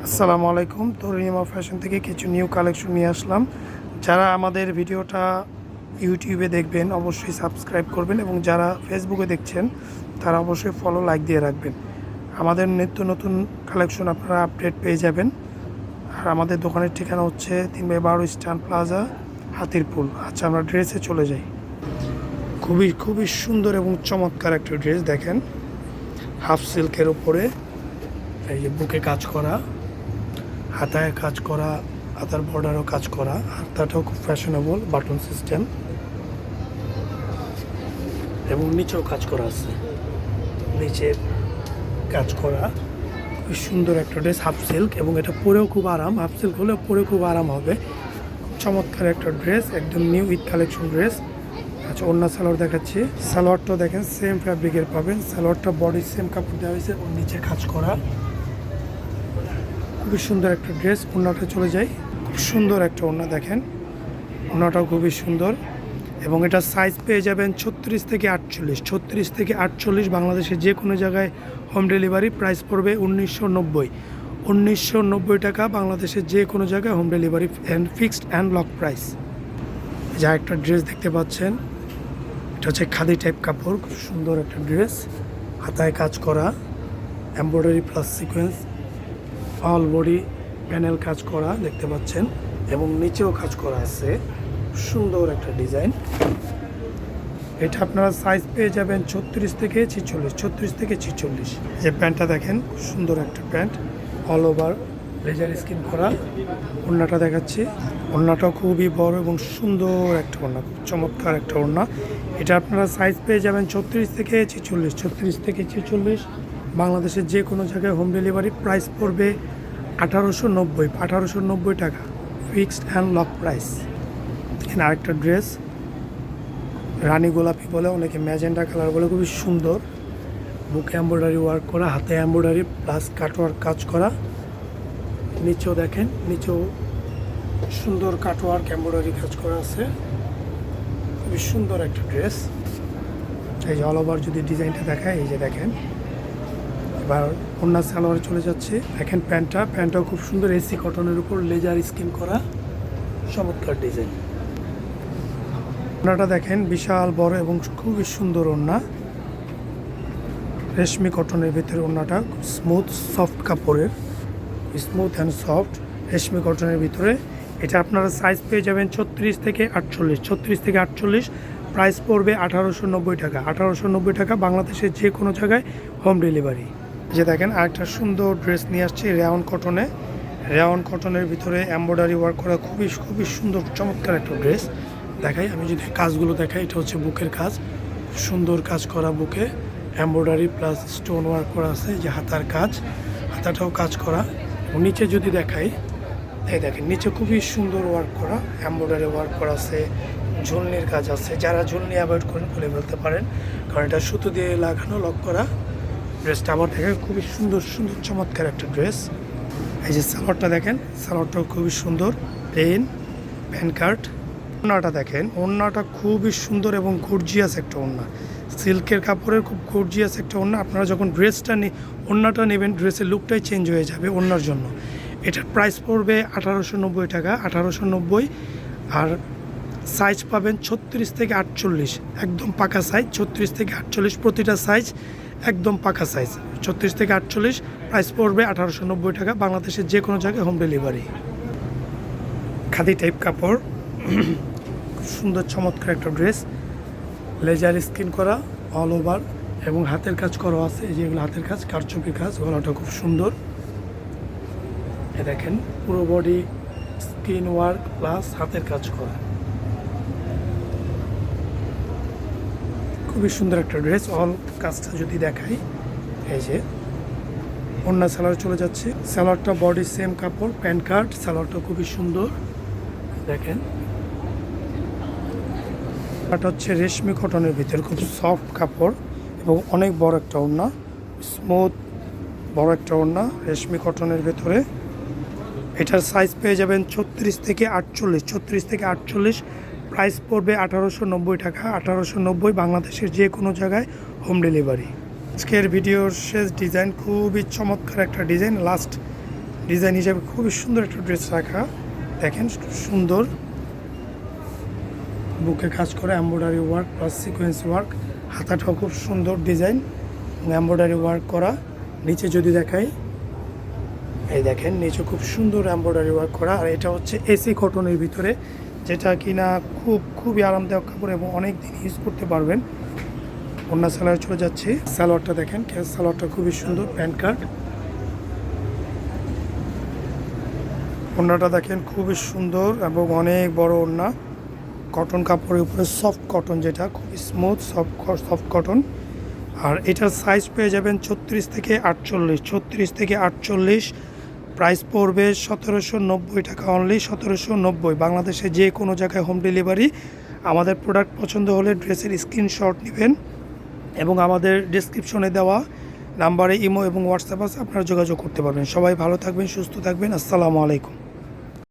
আসসালামু আলাইকুম। তরিমা ফ্যাশন থেকে কিছু নিউ কালেকশন নিয়ে আসলাম। যারা আমাদের ভিডিওটা ইউটিউবে দেখবেন অবশ্যই সাবস্ক্রাইব করবেন, এবং যারা ফেসবুকে দেখছেন তারা অবশ্যই ফলো লাইক দিয়ে রাখবেন। আমাদের নিত্য নতুন কালেকশন আপনারা আপডেট পেয়ে যাবেন। আর আমাদের দোকানের ঠিকানা হচ্ছে 3/12 স্টান প্লাজা, হাতিরপুল। আচ্ছা, আমরা ড্রেসে চলে যাই। খুবই সুন্দর এবং চমৎকার একটা ড্রেস দেখেন, হাফ সিল্কের উপরে এই যে বুকে কাজ করা, হাতায় কাজ করা, হাতার বর্ডারও কাজ করা, হাতাটাও খুব ফ্যাশনেবল, বাটন সিস্টেম এবং নিচেও কাজ করা আছে। নিচে কাজ করা খুব সুন্দর একটা ড্রেস, হাফ সিল্ক, এবং এটা পরেও খুব আরাম। হাফ সিল্ক হলেও পরে খুব আরাম হবে। চমৎকার একটা ড্রেস, একদম নিউ ঈদ কালেকশন ড্রেস। আচ্ছা, অন্য সালোয়ার দেখাচ্ছি। সালোয়ারটাও দেখেন সেম ফ্যাব্রিকের পাবেন। সালোয়ারটা বডি সেম কাপড় দেওয়া হয়েছে এবং নিচে কাজ করা। খুবই সুন্দর একটা ড্রেস। ওড়নাটা চলে যায়, খুব সুন্দর একটা ওড়না দেখেন, ওড়নাটাও খুবই সুন্দর। এবং এটা সাইজ পেয়ে যাবেন 36 থেকে 48। 36 থেকে 48 বাংলাদেশের যে কোনো জায়গায় হোম ডেলিভারি। প্রাইস পড়বে 1990 টাকা। বাংলাদেশের যে কোনো জায়গায় home delivery and fixed and lock price. যা একটা ড্রেস দেখতে পাচ্ছেন, এটা হচ্ছে খাদি টাইপ কাপড়, খুব সুন্দর একটা ড্রেস। হাতায় কাজ করা, embroidery plus sequence, all body panel কাজ করা দেখতে পাচ্ছেন, এবং নিচেও কাজ করা আছে। সুন্দর একটা ডিজাইন। এটা আপনারা সাইজ পেয়ে যাবেন 36 থেকে 46। 36 থেকে 46। যে প্যান্টটা দেখেন, খুব সুন্দর একটা pant, all over laser skin করা। ওড়নাটা দেখাচ্ছি, ওড়নাটাও খুবই বড় এবং সুন্দর একটা ওড়না, খুব চমৎকার একটা ওড়না। এটা আপনারা সাইজ পেয়ে যাবেন 36 থেকে 46। 36 থেকে 46 বাংলাদেশের যে কোনো জায়গায় হোম ডেলিভারি। প্রাইস পড়বে 1890 টাকা, ফিক্সড অ্যান্ড লক প্রাইস। এখানে আরেকটা ড্রেস, রানী গোলাপি বলে, অনেকে ম্যাজেন্ডা কালার বলে, খুবই সুন্দর। বুকে এমব্রয়ডারি ওয়ার্ক করা, হাতে এমব্রয়ডারি প্লাস কাটওয়ার্ক কাজ করা। নিচেও দেখেন, নিচেও সুন্দর কাটওয়ার্ক এমব্রয়ডারি কাজ করা আছে। খুবই সুন্দর একটা ড্রেস। এই যে অল ওভার যদি ডিজাইনটা দেখায়, এই যে দেখেন। এবার অন্য সালোয়ারে চলে যাচ্ছে। দেখেন প্যান্টটাও খুব সুন্দর, এসি কটনের উপর লেজার স্কিন করা, চমৎকার ডিজাইন। ওড়নাটা দেখেন, বিশাল বড় এবং খুবই সুন্দর ওড়না, রেশমি কটনের ভিতরে। ওড়নাটা স্মুথ সফট কাপড়ের, স্মুথ অ্যান্ড সফট রেশমি কটনের ভিতরে। এটা আপনারা সাইজ পেয়ে যাবেন 36 থেকে 48। 36 থেকে 48 প্রাইস পড়বে 1890 টাকা। 1890 টাকা বাংলাদেশের যে কোনো জায়গায় হোম ডেলিভারি। যে দেখেন আরেকটা সুন্দর ড্রেস নিয়ে আসছে, রেওয়ান কটনের ভিতরে এমব্রয়ডারি ওয়ার্ক করা, খুবই সুন্দর চমৎকার একটা ড্রেস দেখাই। আমি যদি কাজগুলো দেখাই, এটা হচ্ছে বুকের কাজ, সুন্দর কাজ করা, বুকে এমব্রয়ডারি প্লাস স্টোন ওয়ার্ক করা আছে। যে হাতার কাজ, হাতাটাও কাজ করা। এবং নিচে যদি দেখাই, এই দেখেন নিচে খুবই সুন্দর ওয়ার্ক করা, এমব্রয়ডারি ওয়ার্ক করা আছে, ঝুলনির কাজ আছে। যারা ঝুলনি অ্যাভয়েড করেন খুলে ফেলতে পারেন, কারণ এটা সুতো দিয়ে লাগানো, লক করা। ড্রেসটা আবার দেখেন, খুবই সুন্দর চমৎকার একটা ড্রেস। এই যে সালোয়ারটা দেখেন, সালোয়ারটাও খুবই সুন্দর, প্যান কার্ড। ওড়নাটা দেখেন, ওড়নাটা খুবই সুন্দর এবং গর্জিয়াস একটা ওড়না, সিল্কের কাপড়ের খুব গর্জিয়াস একটা ওড়না। আপনারা যখন ওড়নাটা নেবেন, ড্রেসের লুকটাই চেঞ্জ হয়ে যাবে ওড়নার জন্য। এটার প্রাইস পড়বে 1890 টাকা, 1890। আর সাইজ পাবেন 36 থেকে 48, একদম পাকা সাইজ। 36 থেকে 48 প্রতিটা সাইজ একদম পাকা সাইজ। 36 থেকে 48 প্রাইস পড়বে 1890 টাকা। বাংলাদেশের যে কোনো জায়গায় হোম ডেলিভারি। খাদি টাইপ কাপড়, খুব সুন্দর চমৎকার একটা ড্রেস, লেজার স্কিন করা, অল ওভার, এবং হাতের কাজ করা আছে। এই যেগুলো হাতের কাজ, কারচুপি কাজ। গলাটা খুব সুন্দর, দেখেন পুরো বডি স্কিন ওয়ার্ক প্লাস হাতের কাজ করা, খুবই সুন্দর একটা ড্রেস। অল কাজটা যদি দেখাই, এই যে অন্য সালোয়ার চলে যাচ্ছে। সালোয়ারটা বডি সেম কাপড়, প্যান্ট কার্ড। সালোয়ারটা খুবই সুন্দর দেখেন। এটা হচ্ছে রেশমি কটনের ভিতরে, খুব সফট কাপড় এবং অনেক বড় একটা ওড়না, স্মুথ বড় একটা ওড়না, রেশমি কটনের ভেতরে। এটার সাইজ পেয়ে যাবেন 36 থেকে 48। 36 থেকে 48 প্রাইস পড়বে 1890 টাকা। 1890 বাংলাদেশের যে কোনো জায়গায় হোম ডেলিভারি। আজকের ভিডিওর শেষ ডিজাইন, খুবই চমৎকার একটা ডিজাইন, লাস্ট ডিজাইন হিসেবে খুবই সুন্দর একটা ড্রেস রাখা। দেখেন সুন্দর বুকে কাজ করে embroidery work plus sequence work, হাতাটাও খুব সুন্দর ডিজাইন এমব্রয়ডারি ওয়ার্ক করা। নিচে যদি দেখাই, এই দেখেন নিচে খুব সুন্দর এমব্রয়ডারি ওয়ার্ক করা। আর এটা হচ্ছে এসি কটনের ভিতরে, যেটা কিনা খুবই আরামদায়ক কাপড় এবং অনেক দিন ইউজ করতে পারবেন। অন্য সালোয়ার চলে যাচ্ছে, সালোয়ারটা দেখেন, সালোয়ারটা খুবই সুন্দর প্যান্ট কাট। ওড়নাটা দেখেন খুবই সুন্দর এবং অনেক বড় ওড়না, কটন কাপড়ের উপরে সফট কটন, যেটা খুবই স্মুথ সফট কটন। আর এটার সাইজ পেয়ে যাবেন 34 থেকে 48, 36 থেকে 48। প্রাইস পড়বে 1790 টাকা অনলি, 1790। বাংলাদেশে যে কোনো জায়গায় হোম ডেলিভারি। আমাদের প্রোডাক্ট পছন্দ হলে ড্রেসের স্ক্রিনশট নেবেন এবং আমাদের ডেসক্রিপশনে দেওয়া নাম্বারে ইমো এবং হোয়াটসঅ্যাপ আছে, আপনারা যোগাযোগ করতে পারবেন। সবাই ভালো থাকবেন, সুস্থ থাকবেন। আসসালামু আলাইকুম।